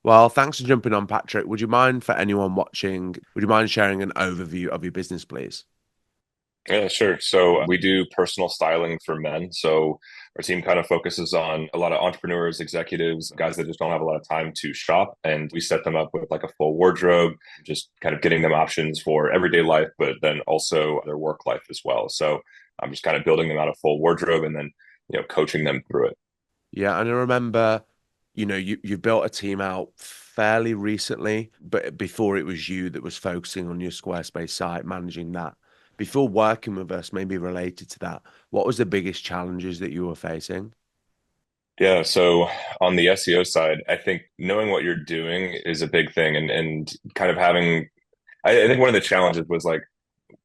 Well, thanks for jumping on, Patrick. Would you mind, for anyone watching, would you mind sharing an overview of your business, please? Yeah, sure. So we do personal styling for men. So our team kind of focuses on a lot of entrepreneurs, executives, guys that just don't have a lot of time to shop. And we set them up with like a full wardrobe, just kind of getting them options for everyday life, but then also their work life as well. So I'm just kind of building them out a full wardrobe and then, coaching them through it. Yeah, and I remember, you built a team out fairly recently, but before it was you that was focusing on your Squarespace site, managing that. Before working with us, maybe related to that, what was the biggest challenges that you were facing? Yeah, so on the SEO side, I think knowing what you're doing is a big thing and kind of having I think one of the challenges was like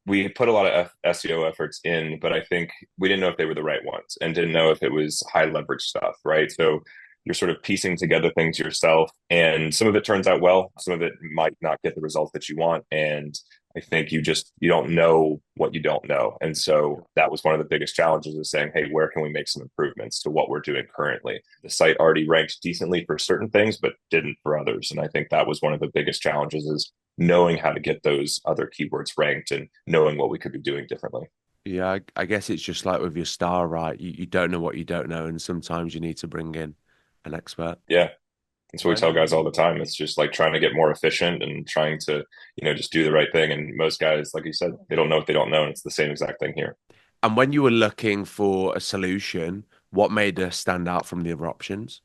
we put a lot of SEO efforts in, but I think we didn't know if they were the right ones and didn't know if it was high leverage stuff, right? So you're sort of piecing together things yourself, and some of it turns out well, some of it might not get the results that you want, and I think you don't know what you don't know. And so that was one of the biggest challenges is saying, hey, where can we make some improvements to what we're doing currently? The site already ranked decently for certain things, but didn't for others. And I think that was one of the biggest challenges is knowing how to get those other keywords ranked and knowing what we could be doing differently. Yeah, I guess it's just like with your star, right? You don't know what you don't know, and sometimes you need to bring in an expert. Yeah. That's what we tell guys all When the time. It's just like trying to get more efficient and trying to, just do the right thing. And most guys, like you said, they don't know what they don't know. And it's the same exact thing here. and when you were looking for a solution, what made us stand out from the other options?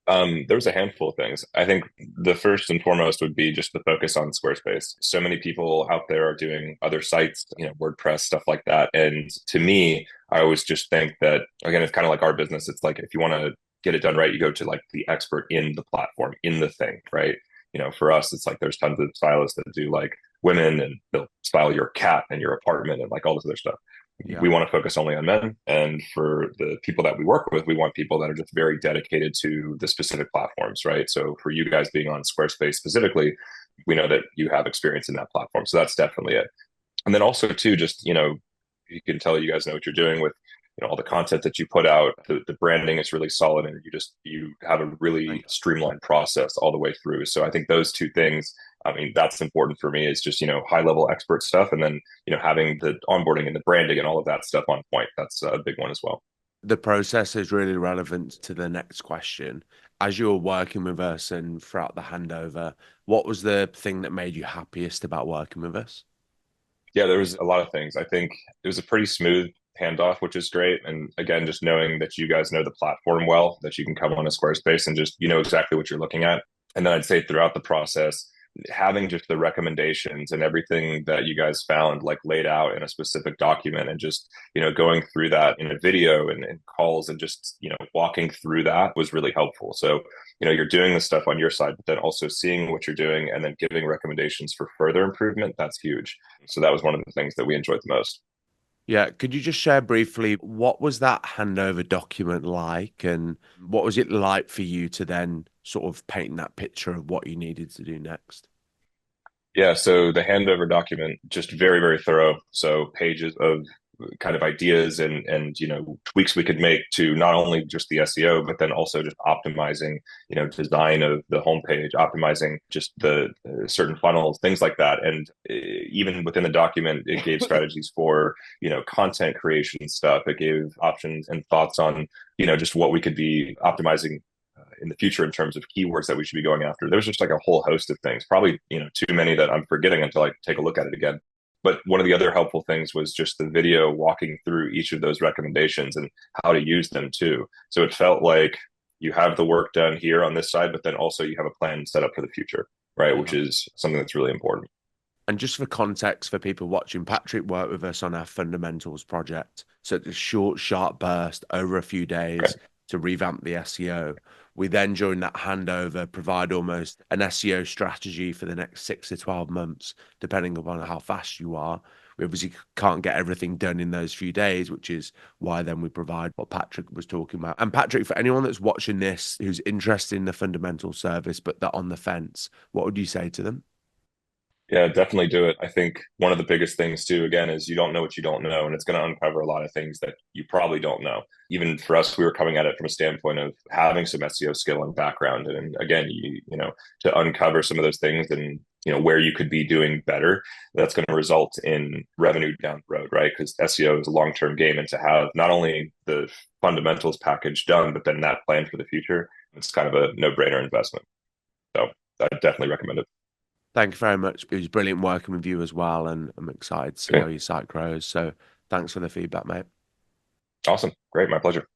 There was a handful of things. I think the first and foremost would be just the focus on Squarespace. So many people out there are doing other sites, WordPress, stuff like that. And to me, I always just think that, again, it's kind of like our business. It's like if you want to get it done right, you go to like the expert in the platform, in the thing, right? For us, it's like there's tons of stylists that do like women and they'll style your cat and your apartment and like all this other stuff. Yeah. We want to focus only on men. And for the people that we work with, we want people that are just very dedicated to the specific platforms, right? So for you guys being on Squarespace specifically, we know that you have experience in that platform. So that's definitely it. And then also too, just, you can tell you guys know what you're doing with, all the content that you put out. The branding is really solid and you have a really Thanks. streamlined process all the way through. So I think those two things, I mean, that's important for me is just, high level expert stuff. And then, having the onboarding and the branding and all of that stuff on point. That's a big one as well. The process is really relevant to the next question. As you were working with us and throughout the handover, what was the thing that made you happiest about working with us? Yeah, there was a lot of things. I think it was a pretty smooth handoff, which is great. And again, just knowing that you guys know the platform well, that you can come on a Squarespace and just you know exactly what you're looking at. And then I'd say throughout the process, having just the recommendations and everything that you guys found like laid out in a specific document and just going through that in a video and calls and just walking through that was really helpful. So you're doing the stuff on your side, but then also seeing what you're doing and then giving recommendations for further improvement, that's huge. So that was one of the things that we enjoyed the most. Yeah, could you just share briefly what was that handover document like, and what was it like for you to then sort of paint that picture of what you needed to do next? Yeah, so the handover document just very, very thorough. So pages of kind of ideas and tweaks we could make to not only just the SEO, but then also just optimizing design of the homepage, optimizing just the certain funnels, things like that. And even within the document, it gave strategies for content creation stuff. It gave options and thoughts on just what we could be optimizing in the future in terms of keywords that we should be going after. There's just like a whole host of things, probably, too many that I'm forgetting until I take a look at it again. But one of the other helpful things was just the video walking through each of those recommendations and how to use them too. So it felt like you have the work done here on this side, but then also you have a plan set up for the future, right? Which Yeah. is something that's really important. And just for context for people watching, Patrick worked with us on our fundamentals project. So it's a short, sharp burst over a few Okay. days to revamp the SEO. We then, during that handover, provide almost an SEO strategy for the next 6 to 12 months, depending upon how fast you are. We obviously can't get everything done in those few days, which is why then we provide what Patrick was talking about. And Patrick, for anyone that's watching this who's interested in the fundamental service, but they're on the fence, what would you say to them? Yeah, definitely do it. I think one of the biggest things too, again, is you don't know what you don't know, and it's going to uncover a lot of things that you probably don't know. Even for us, we were coming at it from a standpoint of having some SEO skill and background, and again, you know, to uncover some of those things and where you could be doing better. That's going to result in revenue down the road, right? Because SEO is a long term game, and to have not only the fundamentals package done, but then that plan for the future, it's kind of a no brainer investment. So I definitely recommend it. Thank you very much. It was brilliant working with you as well, and I'm excited to see how Okay. your site grows. So thanks for the feedback, mate. Awesome. Great. My pleasure.